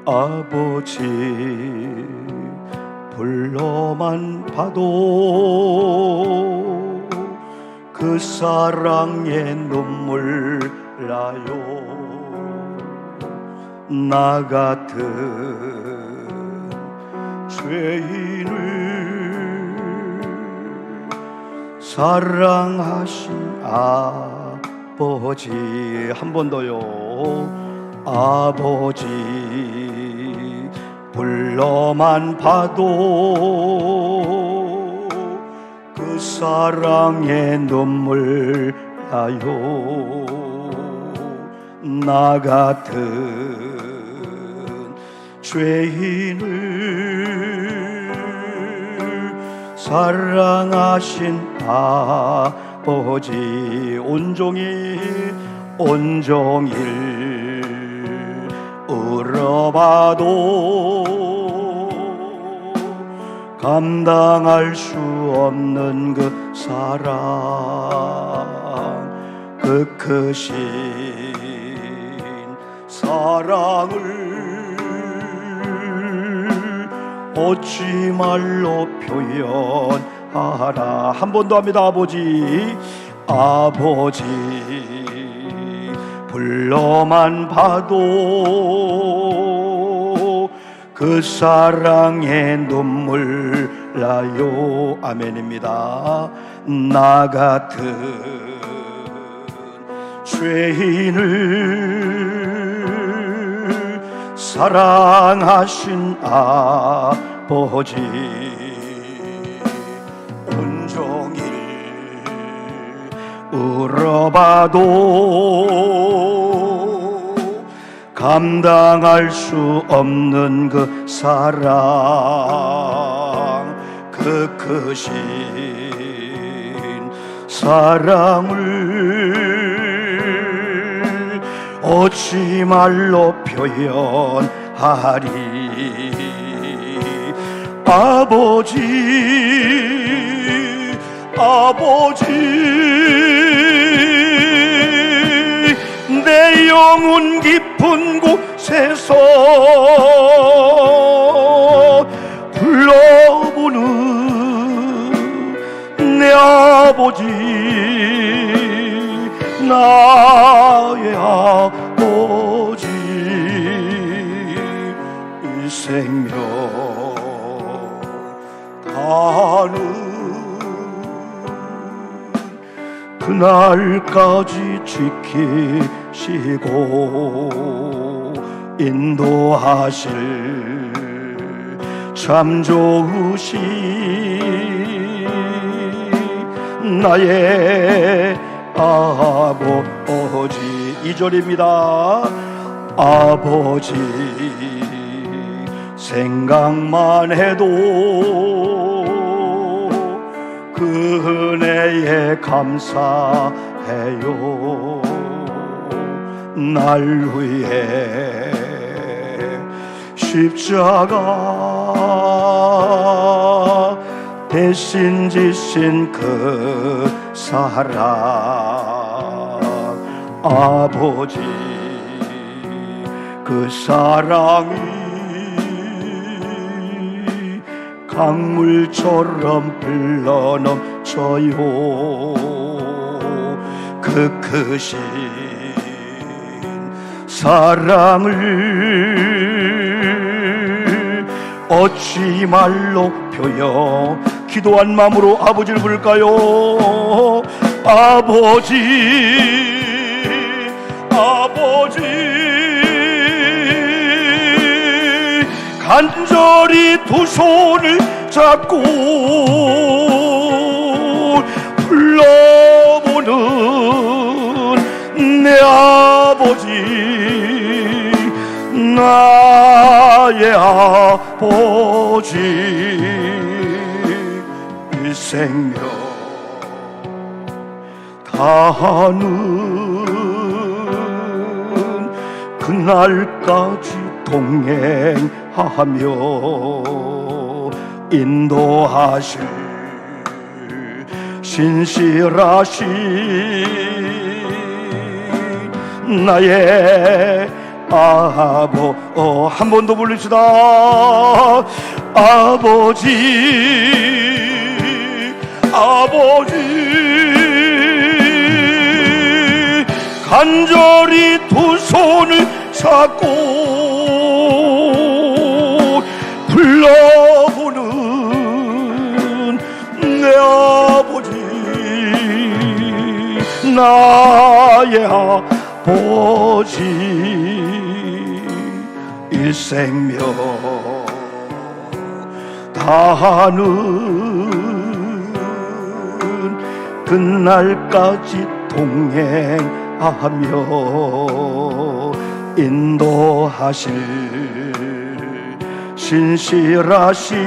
아버지 불러만 봐도 그 사랑에 눈물 나요. 나 같은 죄인을 사랑하신 아버지. 한 번 더요. 아버지 불러만 봐도 그 사랑에 눈물 나요. 나 같은 죄인을 사랑하신 아버지. 온종일 울어봐도 감당할 수 없는 그 사랑, 그 크신 사랑을 어찌 말로 표현하라. 한 번 더 합니다. 아버지 불러만 봐도 그 사랑에 눈물 나요. 아멘입니다. 나 같은 죄인을 사랑하신 아버지. 온종일 울어봐도 감당할 수 없는 그 사랑, 그 크신 사랑을 어찌 말로 표현하리. 아버지 내 영혼 깊은 곳에서 불러보는 내 아버지, 나의 아버지. 이 생명 다는 그날까지 지키시고 인도하실 참 좋으신 나의 아버지. 2절입니다. 아버지 생각만 해도 그 은혜에 감사해요. 날 위해 십자가 대신 지신 그 사랑. 아버지 그 사랑이 강물처럼 흘러넘쳐요. 그 크신 사랑을 어찌 말로 표현. 기도한 마음으로 아버지를 부를까요? 아버지 간절히 두 손을 잡고 불러보는 내 아버지, 나의 아버지. 이 생명 다하는 그날까지 동행하며 인도하실 신실하신 나의 한 번 더 부릅시다. 아버지 간절히 두 손을 잡고 불러보는 내 아버지, 나의 아버지, 이 생명 다하는 그날까지 동행하며 인도하실 신실하신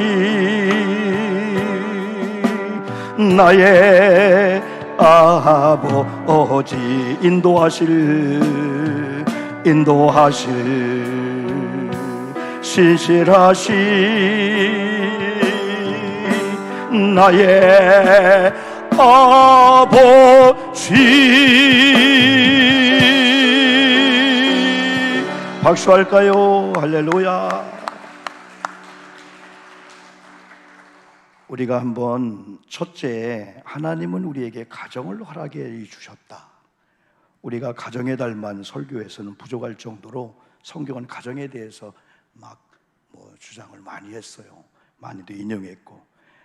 나의 아버지, 인도하실 신실하신 나의 아버지. 박수할까요? 할렐루야. 우리가 한번 첫째, 하나님은 우리에게 가정을 허락해 주셨다. 우리가 가정의 달만 설교에서는 부족할 정도로 성경은 가정에 대해서 주장을 많이 했어요. 많이도 인용했고,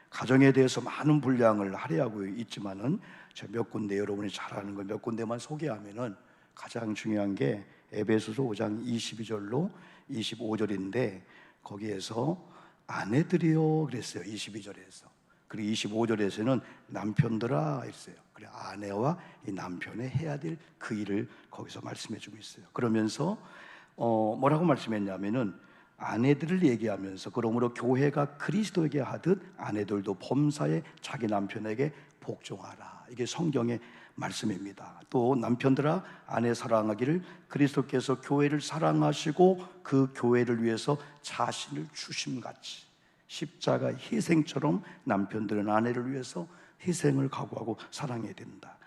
가정에 대해서 많은 분량을 할애하고 있지만은 제가 몇 군데, 여러분이 잘 아는 거 몇 군데만 소개하면은 가장 중요한 게 에베소서 5장 22절로 25절인데, 거기에서 아내들이요 그랬어요. 22절에서. 그리고 25절에서는 남편들아 했어요. 그래, 아내와 이 남편의 해야 될 그 일을 거기서 말씀해 주고 있어요. 그러면서 뭐라고 말씀했냐면은 아내들을 얘기하면서, 그러므로 교회가 그리스도에게 하듯 아내들도 범사에 자기 남편에게 복종하라. 이게 성경의 말씀입니다. 또 남편들아 아내 사랑하기를 그리스도께서 교회를 사랑하시고 그 교회를 위해서 자신을 주심같이, 십자가 희생처럼 남편들은 아내를 위해서 희생을 각오하고 사랑해야 된다.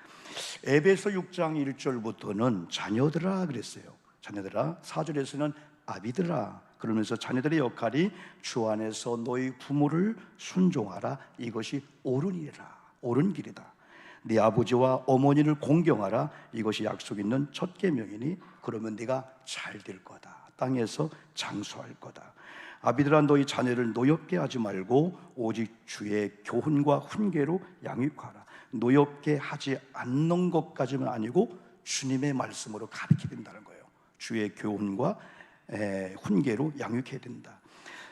에베소 6장 1절부터는 자녀들아 그랬어요. 자녀들아. 4절에서는 아비들아 그러면서 자녀들의 역할이 주 안에서 너희 부모를 순종하라. 이것이 옳은 일이라, 옳은 길이다. 네 아버지와 어머니를 공경하라. 이것이 약속 있는 첫 계명이니 그러면 네가 잘 될 거다. 땅에서 장수할 거다. 아비들아 너희 자녀를 노엽게 하지 말고 오직 주의 교훈과 훈계로 양육하라. 노엽게 하지 않는 것까지는 아니고 주님의 말씀으로 가르쳐야 된다는 거예요. 주의 교훈과 훈계로 양육해야 된다.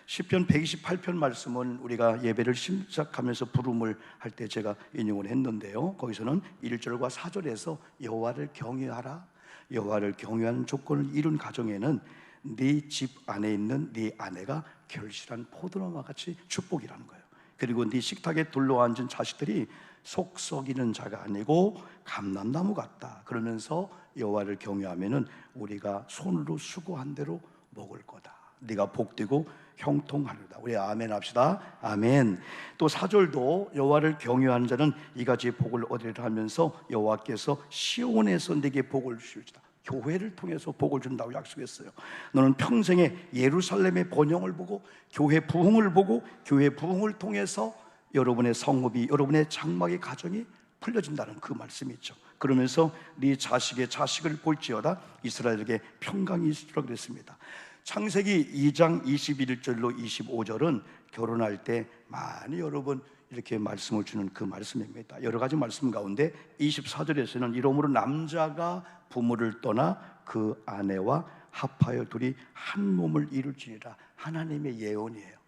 시편 128편 말씀은 우리가 예배를 시작하면서 부름을 할 때 제가 인용을 했는데요, 거기서는 1절과 4절에서 여호와를 경외하라. 여호와를 경외하는 조건을 이룬 가정에는 네 집 안에 있는 네 아내가 결실한 포도나무와 같이 축복이라는 거예요. 그리고 네 식탁에 둘러앉은 자식들이 속 썩이는 자가 아니고 감람나무 같다. 그러면서 여호와를 경외하면은 우리가 손으로 수고한 대로 먹을 거다. 네가 복되고 형통하리로다. 우리 아멘 합시다. 아멘. 또 4절도 여호와를 경외하는 자는 이같이 복을 얻으리라 하면서 여호와께서 시온에서 네게 복을 주시리다. 교회를 통해서 복을 준다고 약속했어요. 너는 평생에 예루살렘의 번영을 보고 교회 부흥을 보고 교회 부흥을 통해서 여러분의 성읍이, 여러분의 장막의 가정이 풀려진다는 그 말씀이 있죠. 그러면서 네 자식의 자식을 볼지어다 이스라엘에게 평강이 있으리라 그랬습니다. 창세기 2장 21절로 25절은 결혼할 때 많이 여러분 이렇게 말씀을 주는 그 말씀입니다. 여러 가지 말씀 가운데 24절에서는 이러므로 남자가 부모를 떠나 그 아내와 합하여 둘이 한 몸을 이룰지니라. 하나님의 예언이에요.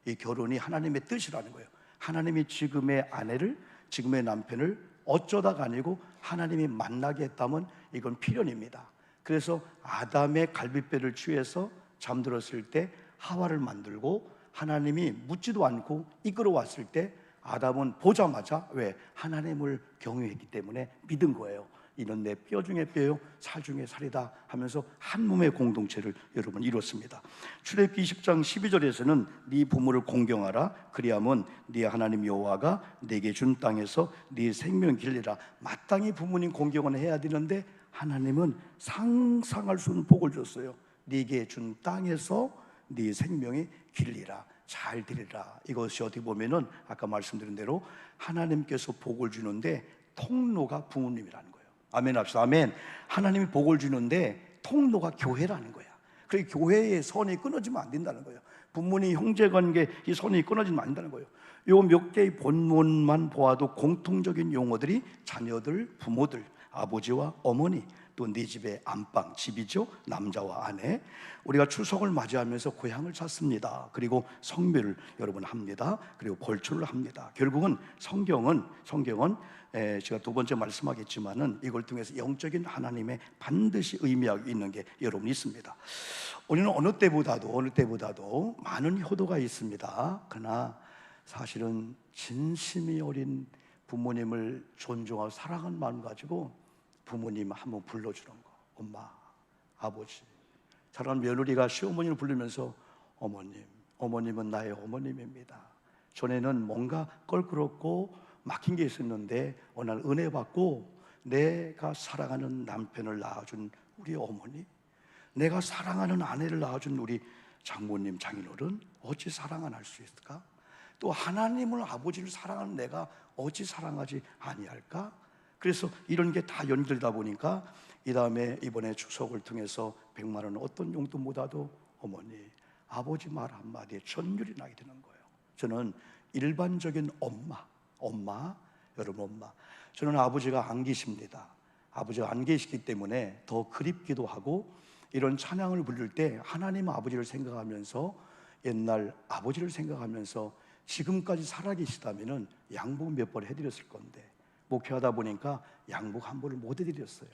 이 결혼이 하나님의 뜻이라는 거예요. 하나님이 지금의 아내를, 지금의 남편을 어쩌다가 아니고 하나님이 만나게 했다면 이건 필연입니다. 그래서 아담의 갈비뼈를 취해서 잠들었을 때 하와를 만들고 하나님이 묻지도 않고 이끌어왔을 때 아담은 보자마자 왜? 하나님을 경외했기 때문에 믿은 거예요. 이는 내 뼈 중에 뼈요 살 중에 살이다 하면서 한 몸의 공동체를 여러분 이뤘습니다. 출애굽기 20장 12절에서는 네 부모를 공경하라. 그리하면 네 하나님 여호와가 네게 준 땅에서 네 생명 길리라. 마땅히 부모님 공경은 해야 되는데 하나님은 상상할 수 없는 복을 줬어요. 네게 준 땅에서 네 생명이 길리라, 잘 되리라. 이것이 어떻게 보면은 아까 말씀드린 대로 하나님께서 복을 주는데 통로가 부모님이라는 거예요. 아멘 합시다. 아멘. 하나님이 복을 주는데 통로가 교회라는 거야. 그 교회의 선이 끊어지면 안 된다는 거예요. 부모님 형제관계 이 선이 끊어지면 안 된다는 거예요. 요 몇 개의 본문만 보아도 공통적인 용어들이 자녀들, 부모들, 아버지와 어머니, 또 네 집의 안방, 집이죠. 남자와 아내. 우리가 추석을 맞이하면서 고향을 찾습니다. 그리고 성묘를 여러분 합니다. 그리고 벌초를 합니다. 결국은 성경은 제가 두 번째 말씀하겠지만은 이걸 통해서 영적인 하나님의 반드시 의미하고 있는 게 여러분 있습니다. 우리는 어느 때보다도 많은 효도가 있습니다. 그러나 사실은 진심이 어린 부모님을 존중하고 사랑하는 마음 가지고 부모님 한번 불러주는 거. 엄마, 아버지. 사랑하는 며느리가 시어머니를 부르면서 어머님은 나의 어머님입니다. 전에는 뭔가 껄끄럽고 막힌 게 있었는데 어느 날 은혜 받고 내가 사랑하는 남편을 낳아준 우리 어머니, 내가 사랑하는 아내를 낳아준 우리 장모님, 장인어른, 어찌 사랑 안 할 수 있을까? 또 하나님을, 아버지를 사랑하는 내가 어찌 사랑하지 아니할까? 그래서 이런 게 다 연결되다 보니까 이 다음에 이번에 추석을 통해서 100만 원 어떤 용돈보다도 어머니, 아버지 말 한마디에 전율이 나게 되는 거예요. 저는 일반적인 여러분 엄마, 저는 아버지가 안 계십니다. 아버지가 안 계시기 때문에 더 그립기도 하고, 이런 찬양을 부를 때 하나님 아버지를 생각하면서, 옛날 아버지를 생각하면서 지금까지 살아계시다면은 양복 몇 번 해드렸을 건데, 목회하다 보니까 양복 한 번을 못 해드렸어요.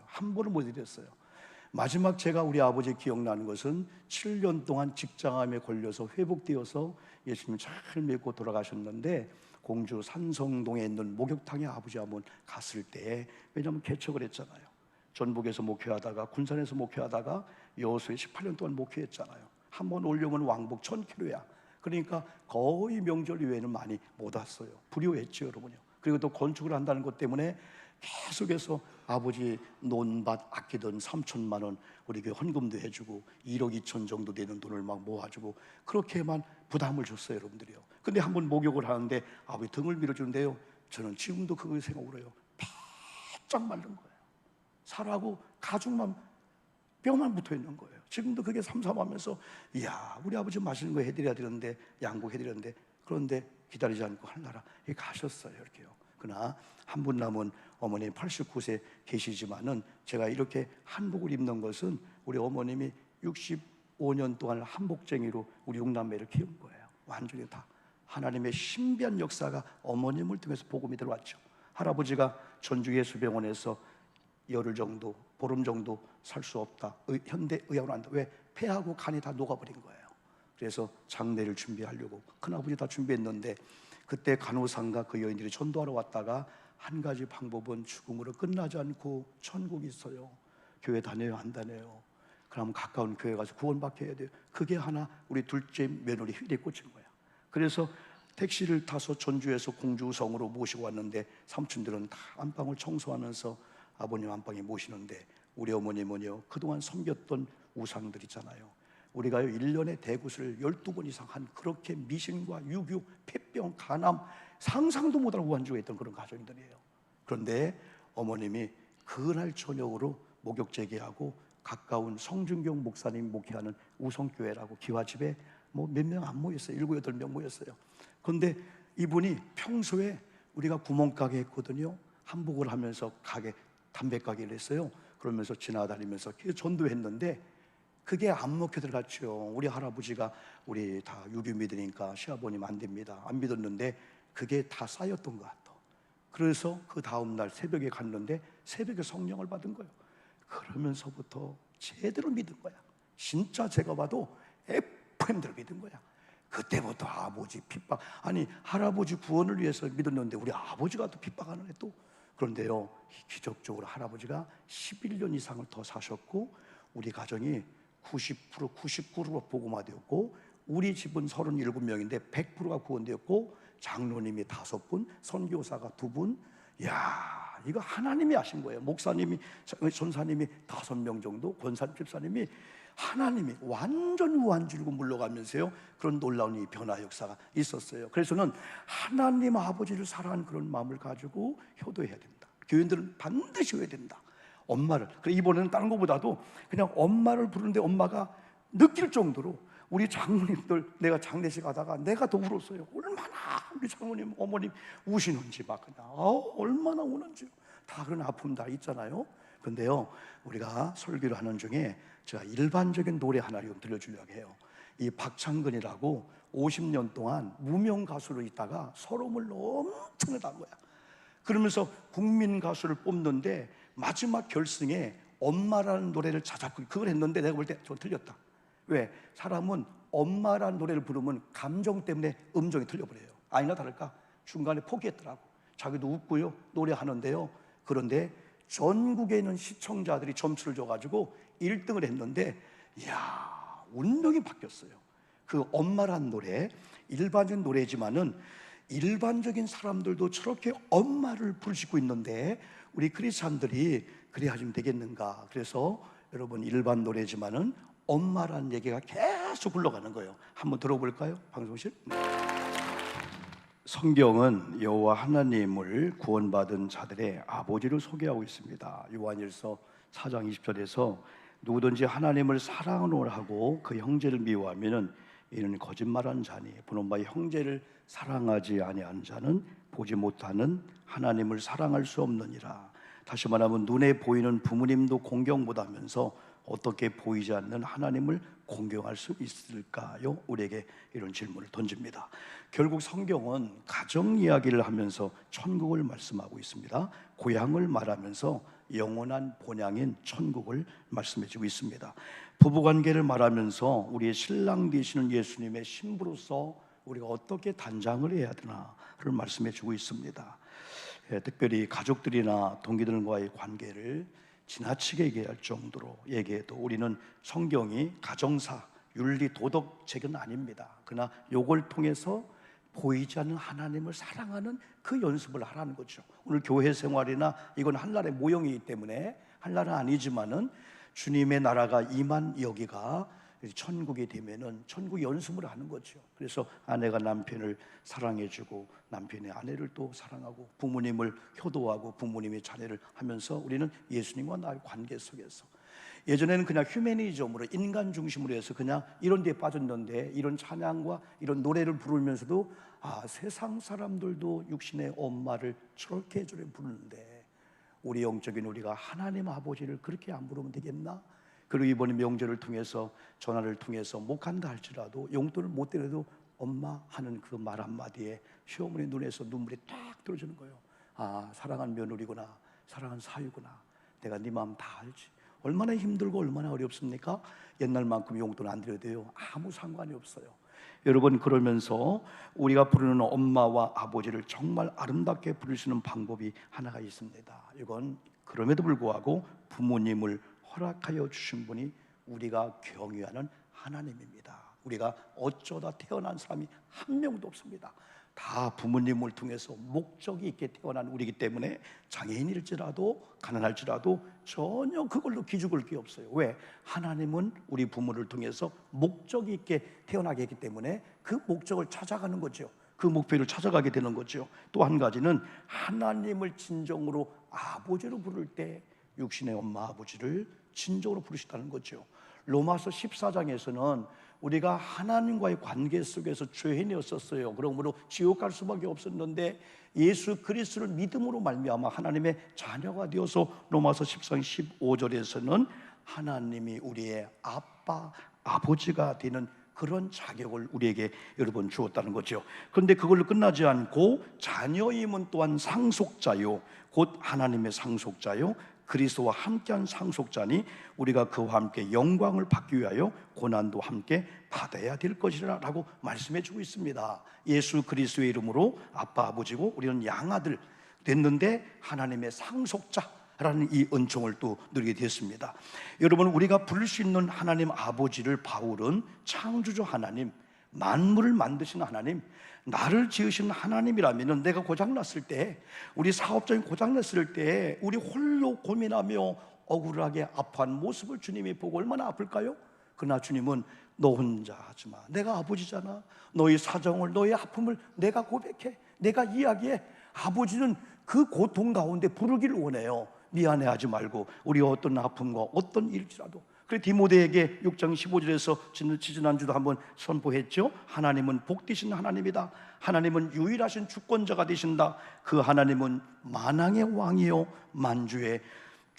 마지막 제가 우리 아버지 기억나는 것은 7년 동안 직장암에 걸려서 회복되어서 예수님 잘 믿고 돌아가셨는데, 공주 산성동에 있는 목욕탕에 아버지 한번 갔을 때, 왜냐하면 개척을 했잖아요. 전북에서 목회하다가, 군산에서 목회하다가 여수에 18년 동안 목회했잖아요. 한번 오려면 왕복 1000km야. 그러니까 거의 명절 이외에는 많이 못 왔어요. 불효했죠, 여러분요. 그리고 또 건축을 한다는 것 때문에 계속해서 아버지 논밭 아끼던 3천만 원 우리 그 헌금도 해주고 1억 2천 정도 되는 돈을 막 모아주고 그렇게만 부담을 줬어요, 여러분들이요. 근데 한번 목욕을 하는데 아버지 등을 밀어주는데요, 저는 지금도 그걸 생각을 해요. 바짝 마른 거예요. 살하고 가죽만, 뼈만 붙어 있는 거예요. 지금도 그게 삼삼하면서, 이야, 우리 아버지 맛있는 거 해드려야 되는데, 양복 해드려야 되는데, 그런데 기다리지 않고 하늘나라 가셨어요, 이렇게요. 그러나 한 분 남은 어머니 89세 계시지만은, 제가 이렇게 한복을 입는 것은 우리 어머님이 65년 동안 한복쟁이로 우리 6남매를 키운 거예요. 완전히 다 하나님의 신비한 역사가 어머님을 통해서 복음이 들어왔죠. 할아버지가 전주 예수병원에서 열흘 정도, 보름 정도 살 수 없다, 현대 의학으로 한다. 왜? 폐하고 간이 다 녹아버린 거예요. 그래서 장례를 준비하려고 큰아버지 다 준비했는데, 그때 간호사가 그 여인들이 전도하러 왔다가, 한 가지 방법은 죽음으로 끝나지 않고 천국이 있어요. 교회 다녀요, 안 다녀요? 그러면 가까운 교회 가서 구원받게 해야 돼요. 그게 하나 우리 둘째 며느리 휘대 꽂힌 거야. 그래서 택시를 타서 전주에서 공주성으로 모시고 왔는데, 삼촌들은 다 안방을 청소하면서 아버님 안방에 모시는데, 우리 어머님은요, 그동안 섬겼던 우상들 있잖아요. 우리가요 1년에 대구슬을 12번 이상 한, 그렇게 미신과 유교, 폐병, 간암, 상상도 못할 우한주가 있던 그런 가정들이에요. 그런데 어머님이 그날 저녁으로 목욕 재개하고 가까운 성준경 목사님 목회하는 우성교회라고 기와집에 뭐 몇 명 안 모였어요. 7, 8명 모였어요. 그런데 이분이 평소에, 우리가 구멍가게 했거든요. 한복을 하면서 가게, 담배 가게를 했어요. 그러면서 지나다니면서 계속 전도했는데 그게 안 먹혀 들어갔죠. 우리 할아버지가, 우리 다 유교 믿으니까 시아버님 안 됩니다, 안 믿었는데 그게 다 쌓였던 것 같아. 그래서 그 다음날 새벽에 갔는데 새벽에 성령을 받은 거예요. 그러면서부터 제대로 믿은 거야. 진짜 제가 봐도 FM대로 믿은 거야. 그때부터 아버지 핍박, 아니 할아버지 구원을 위해서 믿었는데 우리 아버지가 또 핍박하는 애 또. 그런데요, 기적적으로 할아버지가 11년 이상을 더 사셨고, 우리 가정이 90%, 99%가 복음화되었고, 우리 집은 37명인데 100%가 구원되었고, 장로님이 5분, 선교사가 2분. 야, 이거 하나님이 하신 거예요. 목사님이, 전사님이 5명 정도, 권사 집사님이 하나님이 완전 우한줄고 물러가면서요, 그런 놀라운 이 변화 역사가 있었어요. 그래서는 하나님 아버지를 사랑하는 그런 마음을 가지고 효도해야 된다. 교인들은 반드시 해야 된다. 엄마를, 그래 이번에는 다른 것보다도 그냥 엄마를 부르는데 엄마가 느낄 정도로, 우리 장모님들, 내가 장례식 하다가 내가 더 울었어요. 얼마나 우리 장모님, 어머님 우시는지 막 그냥 얼마나 우는지, 다 그런 아픔 다 있잖아요. 근데요, 우리가 설교를 하는 중에 제가 일반적인 노래 하나를 좀 들려주려고 해요. 이 박창근이라고 50년 동안 무명 가수로 있다가 서름을 엄청나게 한 거야. 그러면서 국민 가수를 뽑는데 마지막 결승에 엄마라는 노래를 찾았고 그걸 했는데 내가 볼 때 좀 틀렸다. 왜? 사람은 엄마라는 노래를 부르면 감정 때문에 음정이 틀려버려요. 아니나 다를까 중간에 포기했더라고. 자기도 웃고요, 노래하는데요. 그런데 전국에 있는 시청자들이 점수를 줘가지고 1등을 했는데, 이야, 운명이 바뀌었어요. 그 엄마란 노래, 일반적인 노래지만은 일반적인 사람들도 저렇게 엄마를 부르시고 있는데 우리 크리스찬들이 그래야 좀 되겠는가. 그래서 여러분, 일반 노래지만은 엄마란 얘기가 계속 흘러가는 거예요. 한번 들어볼까요? 방송실. 성경은 여호와 하나님을 구원받은 자들의 아버지를 소개하고 있습니다. 요한일서 4장 20절에서 누구든지 하나님을 사랑을 하고 그 형제를 미워하면은 이는 거짓말하는 자니 보는 바에 형제를 사랑하지 아니하는 자는 보지 못하는 하나님을 사랑할 수 없느니라. 다시 말하면 눈에 보이는 부모님도 공경 못하면서 어떻게 보이지 않는 하나님을 공경할 수 있을까요? 우리에게 이런 질문을 던집니다. 결국 성경은 가정 이야기를 하면서 천국을 말씀하고 있습니다. 고향을 말하면서 영원한 본향인 천국을 말씀해주고 있습니다. 부부관계를 말하면서 우리의 신랑 되시는 예수님의 신부로서 우리가 어떻게 단장을 해야 되나를 말씀해주고 있습니다. 특별히 가족들이나 동기들과의 관계를 지나치게 얘기할 정도로 얘기해도 우리는 성경이 가정사, 윤리, 도덕 책은 아닙니다. 그러나 이걸 통해서 보이지 않는 하나님을 사랑하는 그 연습을 하라는 거죠. 오늘 교회 생활이나 이건 한날의 모형이기 때문에 한날은 아니지만은 주님의 나라가 임한 여기가 천국이 되면은 천국 연습을 하는 거죠. 그래서 아내가 남편을 사랑해주고 남편이 아내를 또 사랑하고 부모님을 효도하고 부모님이 자녀를 하면서 우리는 예수님과 나의 관계 속에서, 예전에는 그냥 휴머니즘으로 인간 중심으로 해서 그냥 이런 데에 빠졌는데 이런 찬양과 이런 노래를 부르면서도 세상 사람들도 육신의 엄마를 저렇게 부르는데 우리 영적인 우리가 하나님 아버지를 그렇게 안 부르면 되겠나? 그리고 이번에 명절을 통해서 전화를 통해서 못 간다 할지라도 용돈을 못 드려도 엄마 하는 그 말 한마디에 시어머니 눈에서 눈물이 딱 떨어지는 거예요. 사랑한 며느리구나, 사랑한 사위구나, 내가 네 마음 다 알지. 얼마나 힘들고 얼마나 어렵습니까? 옛날만큼 용돈 안 드려도 돼요. 아무 상관이 없어요. 여러분, 그러면서 우리가 부르는 엄마와 아버지를 정말 아름답게 부를 수 있는 방법이 하나가 있습니다. 이건 그럼에도 불구하고 부모님을 허락하여 주신 분이 우리가 경유하는 하나님입니다. 우리가 어쩌다 태어난 사람이 한 명도 없습니다. 다 부모님을 통해서 목적이 있게 태어난 우리이기 때문에 장애인일지라도 가난할지라도 전혀 그걸로 기죽을 게 없어요. 왜? 하나님은 우리 부모를 통해서 목적이 있게 태어나게 했기 때문에 그 목적을 찾아가는 거죠. 그 목표를 찾아가게 되는 거죠. 또 한 가지는 하나님을 진정으로 아버지로 부를 때 육신의 엄마 아버지를 진정으로 부르시다는 거죠. 로마서 14장에서는 우리가 하나님과의 관계 속에서 죄인이었었어요. 그러므로 지옥 갈 수밖에 없었는데 예수 그리스도를 믿음으로 말미암아 하나님의 자녀가 되어서 로마서 14장 15절에서는 하나님이 우리의 아빠, 아버지가 되는 그런 자격을 우리에게 여러분 주었다는 거죠. 그런데 그걸로 끝나지 않고 자녀임은 또한 상속자요, 곧 하나님의 상속자요, 그리스도와 함께한 상속자니 우리가 그와 함께 영광을 받기 위하여 고난도 함께 받아야 될 것이라 라고 말씀해 주고 있습니다. 예수 그리스도의 이름으로 아빠 아버지고 우리는 양아들 됐는데 하나님의 상속자라는 이 은총을 또 누리게 됐습니다. 여러분, 우리가 부를 수 있는 하나님 아버지를 바울은 창조주 하나님, 만물을 만드신 하나님, 나를 지으신 하나님이라면 내가 고장났을 때, 우리 사업장이 고장났을 때 우리 홀로 고민하며 억울하게 아파한 모습을 주님이 보고 얼마나 아플까요? 그러나 주님은 너 혼자 하지 마. 내가 아버지잖아. 너의 사정을, 너의 아픔을 내가 고백해, 내가 이야기해. 아버지는 그 고통 가운데 부르기를 원해요. 미안해하지 말고 우리 어떤 아픔과 어떤 일지라도. 그래 디모데에게 6장 15절에서 지난주도 한번 선포했죠. 하나님은 복되신 하나님이다. 하나님은 유일하신 주권자가 되신다. 그 하나님은 만왕의 왕이요 만주의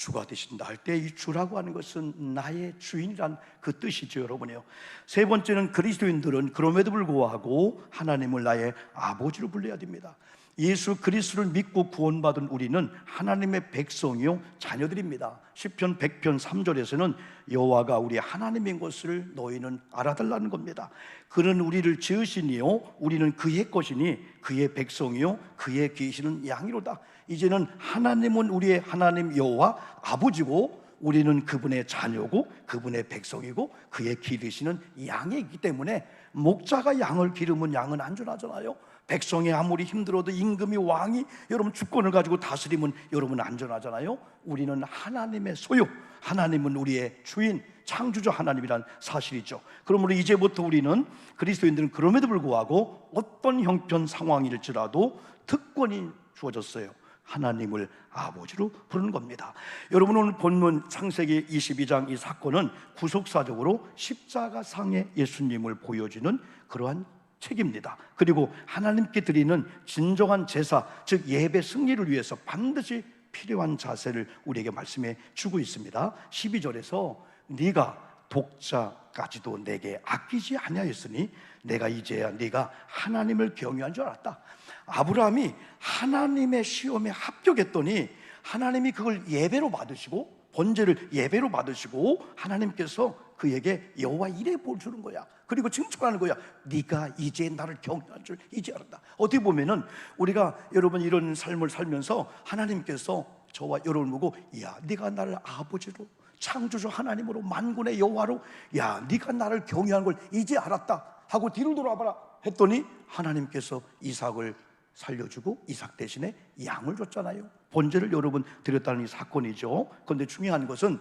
주가 되신다 할 때 이 주라고 하는 것은 나의 주인이란 그 뜻이죠, 여러분이요. 세 번째는 그리스도인들은 그럼에도 불구하고 하나님을 나의 아버지로 불러야 됩니다. 예수 그리스도를 믿고 구원받은 우리는 하나님의 백성이요 자녀들입니다. 시편 100편 3절에서는 여호와가 우리 하나님인 것을 너희는 알아달라는 겁니다. 그는 우리를 지으시니요 우리는 그의 것이니 그의 백성이요 그의 계시는 양이로다. 이제는 하나님은 우리의 하나님 여호와 아버지고 우리는 그분의 자녀고 그분의 백성이고 그의 기르시는 양이기 때문에 목자가 양을 기르면 양은 안전하잖아요. 백성이 아무리 힘들어도 임금이 왕이 여러분 주권을 가지고 다스리면 여러분 안전하잖아요. 우리는 하나님의 소유, 하나님은 우리의 주인, 창조주 하나님이란 사실이죠. 그러므로 이제부터 우리는 그리스도인들은 그럼에도 불구하고 어떤 형편 상황일지라도 특권이 주어졌어요. 하나님을 아버지로 부르는 겁니다. 여러분 오늘 본문 창세기 22장 이 사건은 구속사적으로 십자가상의 예수님을 보여주는 그러한 책입니다. 그리고 하나님께 드리는 진정한 제사, 즉 예배 승리를 위해서 반드시 필요한 자세를 우리에게 말씀해 주고 있습니다. 12절에서 네가 독자까지도 내게 아끼지 아니하였으니 내가 이제야 네가 하나님을 경외한 줄 알았다. 아브라함이 하나님의 시험에 합격했더니 하나님이 그걸 예배로 받으시고 번제를 예배로 받으시고 하나님께서 그에게 여호와 이레 볼 주는 거야. 그리고 칭찬하는 거야. 네가 이제 나를 경외한 줄 이제 알았다. 어떻게 보면은 우리가 여러분 이런 삶을 살면서 하나님께서 저와 여러분을 보고 야 네가 나를 아버지로 창조주 하나님으로 만군의 여호와로 야 네가 나를 경외한 걸 이제 알았다 하고 뒤를 돌아봐라 했더니 하나님께서 이삭을 살려주고 이삭 대신에 양을 줬잖아요. 번제를 여러분 드렸다는 이 사건이죠. 그런데 중요한 것은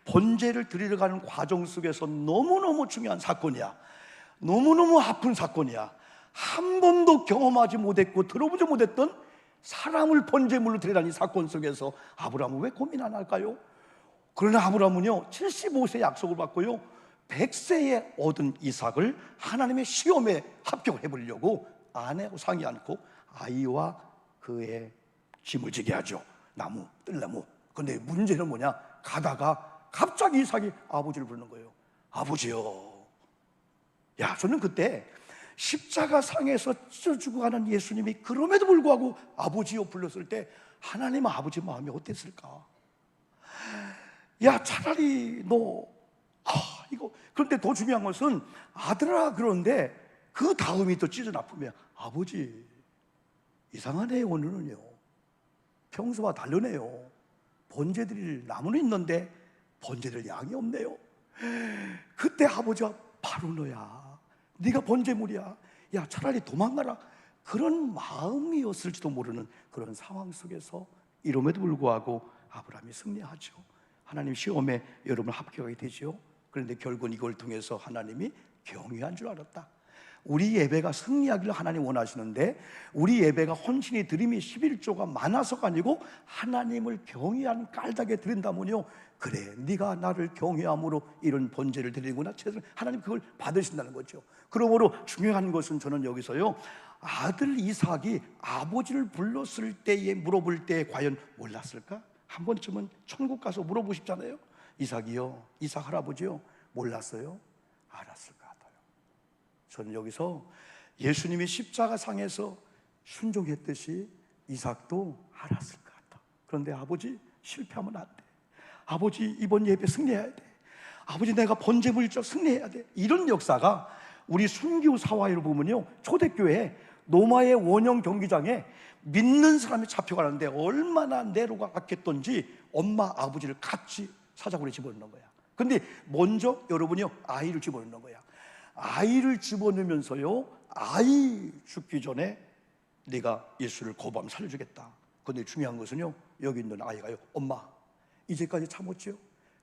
번제를 드리러 가는 과정 속에서 너무너무 중요한 사건이야. 너무너무 아픈 사건이야. 한 번도 경험하지 못했고 들어보지 못했던 사람을 번제물로 드리라는 이 사건 속에서 아브라함은 왜 고민 안 할까요? 그러나 아브라함은요 75세 약속을 받고요 100세에 얻은 이삭을 하나님의 시험에 합격을 해보려고 아내하고 상의 않고 아이와 그의 짐을 지게 하죠. 나무, 뜰나무. 근데 문제는 뭐냐? 가다가 갑자기 이삭이 아버지를 부르는 거예요. 아버지요. 야, 저는 그때 십자가 상에서 찢어 죽어가는 예수님이 그럼에도 불구하고 아버지요 불렀을 때 하나님 아버지 마음이 어땠을까? 야, 차라리 너 이거. 그런데 더 중요한 것은 아들아 그러는데 그 다음이 또 찢어 나쁘면 아버지 이상하네요. 오늘은요 평소와 다르네요. 번제 드릴 나무는 있는데 번제 드릴 양이 없네요. 그때 아버지가 바로 너야. 네가 번제물이야. 야 차라리 도망가라. 그런 마음이었을지도 모르는 그런 상황 속에서 이름에도 불구하고 아브라함이 승리하죠. 하나님 시험에 여러분 합격하게 되죠. 그런데 결국은 이걸 통해서 하나님이 경외한 줄 알았다. 우리 예배가 승리하기를 하나님 원하시는데 우리 예배가 헌신이 드림이 11조가 많아서가 아니고 하나님을 경외한 깔닥에 드린다면요 그래 네가 나를 경외함으로 이런 번제를 드리는구나. 하나님 그걸 받으신다는 거죠. 그러므로 중요한 것은 저는 여기서요 아들 이삭이 아버지를 불렀을 때에 물어볼 때 과연 몰랐을까? 한 번쯤은 천국 가서 물어보고 싶잖아요. 이삭이요, 이삭 할아버지요, 몰랐어요? 알았을 것 같아요. 저는 여기서 예수님이 십자가 상에서 순종했듯이 이삭도 알았을 것 같아. 그런데 아버지 실패하면 안 돼. 아버지 이번 예배 승리해야 돼. 아버지 내가 번제물적 승리해야 돼. 이런 역사가 우리 순교 사화를 보면요 초대교회 노마의 원형 경기장에 믿는 사람이 잡혀가는데 얼마나 내로가 악했던지 엄마 아버지를 같이 사자굴에 집어넣는 거야. 근데 먼저 여러분이요 아이를 집어넣는 거야. 아이를 집어넣으면서요 아이 죽기 전에 네가 예수를 거부하면 살려주겠다. 근데 중요한 것은요 여기 있는 아이가요 엄마 이제까지 참았지요?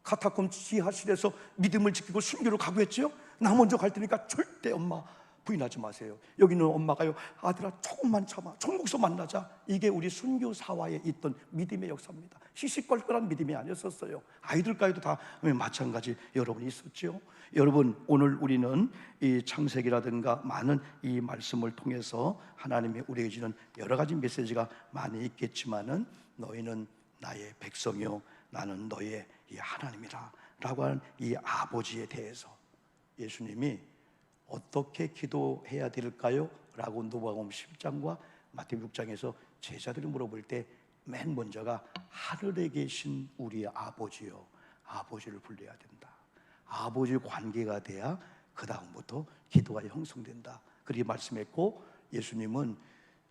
카타콤 지하실에서 믿음을 지키고 순교를 각오했지요. 나 먼저 갈 테니까 절대 엄마 부인하지 마세요. 여기는 엄마가요, 아들아 조금만 참아, 종국서 만나자. 이게 우리 순교사화에 있던 믿음의 역사입니다. 시시껄껄한 믿음이 아니었었어요. 아이들까지도 다 마찬가지 여러분 있었죠. 여러분, 오늘 우리는 이 창세기라든가 많은 이 말씀을 통해서 하나님이 우리에게 주는 여러 가지 메시지가 많이 있겠지만은, 너희는 나의 백성이요 나는 너의 이 하나님이라 라고 하는 이 아버지에 대해서 예수님이 어떻게 기도해야 될까요? 라고 누가복음 10장과 마태복음 6장에서 제자들이 물어볼 때 맨 먼저가 하늘에 계신 우리 아버지요, 아버지를 불러야 된다. 아버지 관계가 돼야 그 다음부터 기도가 형성된다. 그렇게 말씀했고, 예수님은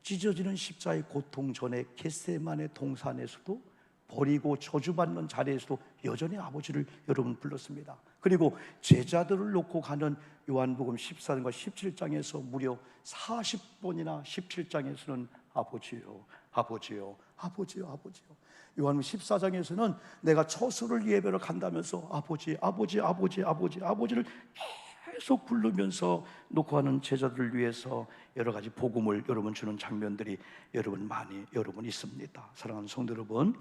찢어지는 십자가의 고통 전에 겟세마네 동산에서도 버리고 저주받는 자리에서도 여전히 아버지를 여러분 불렀습니다. 그리고 제자들을 놓고 가는 요한복음 14장과 17장에서 무려 40번이나 17장에서는 아버지요, 아버지요, 아버지요, 아버지요. 요한복음 14장에서는 내가 처수를 예배를 간다면서 아버지, 아버지, 아버지, 아버지, 아버지를 계속 부르면서 놓고 하는 제자들을 위해서 여러 가지 복음을 여러분 주는 장면들이 여러분 많이 여러분 있습니다. 사랑하는 성도 여러분,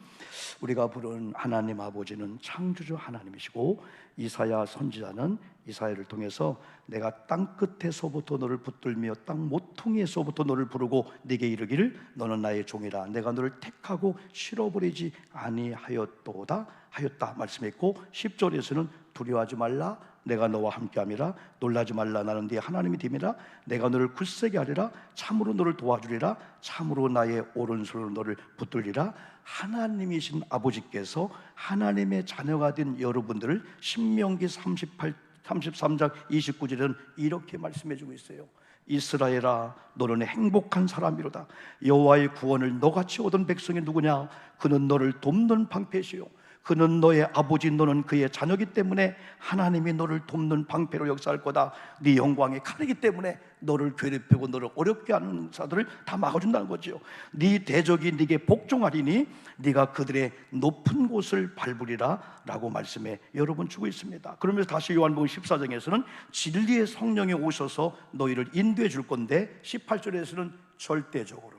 우리가 부르는 하나님 아버지는 창조주 하나님이시고, 이사야 선지자는 이사야를 통해서 내가 땅 끝에서부터 너를 붙들며 땅 모퉁이에서부터 너를 부르고 네게 이르기를 너는 나의 종이라 내가 너를 택하고 실어버리지 아니하였도다 하였다 말씀했고, 10절에서는 두려워하지 말라 내가 너와 함께함이라 놀라지 말라 나는 네 하나님이 됨이라 내가 너를 굳세게 하리라 참으로 너를 도와주리라 참으로 나의 오른손으로 너를 붙들리라. 하나님이신 아버지께서 하나님의 자녀가 된 여러분들을 신명기 33장 29절에는 이렇게 말씀해 주고 있어요. 이스라엘아 너는 행복한 사람이로다. 여호와의 구원을 너같이 얻은 백성이 누구냐? 그는 너를 돕는 방패시요 그는 너의 아버지, 너는 그의 자녀이기 때문에 하나님이 너를 돕는 방패로 역사할 거다. 네 영광의 칼이기 때문에 너를 괴롭히고 너를 어렵게 하는 자들을 다 막아준다는 거죠. 네 대적이 네게 복종하리니 네가 그들의 높은 곳을 밟으리라 라고 말씀해 여러분 주고 있습니다. 그러면서 다시 요한복음 14장에서는 진리의 성령이 오셔서 너희를 인도해 줄 건데, 18절에서는 절대적으로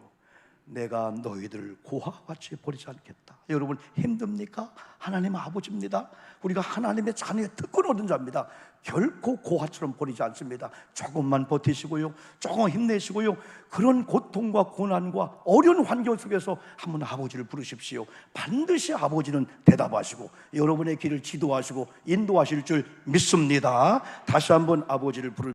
내가 너희들을 고아같이 버리지 않겠다. 여러분 힘듭니까? 하나님 아버지입니다. 우리가 하나님의 자녀의 특권 얻은 자입니다. 결코 고아처럼 버리지 않습니다. 조금만 버티시고요, 조금 힘내시고요, 그런 고통과 고난과 어려운 환경 속에서 한번 아버지를 부르십시오. 반드시 아버지는 대답하시고 여러분의 길을 지도하시고 인도하실 줄 믿습니다. 다시 한번 아버지를 부를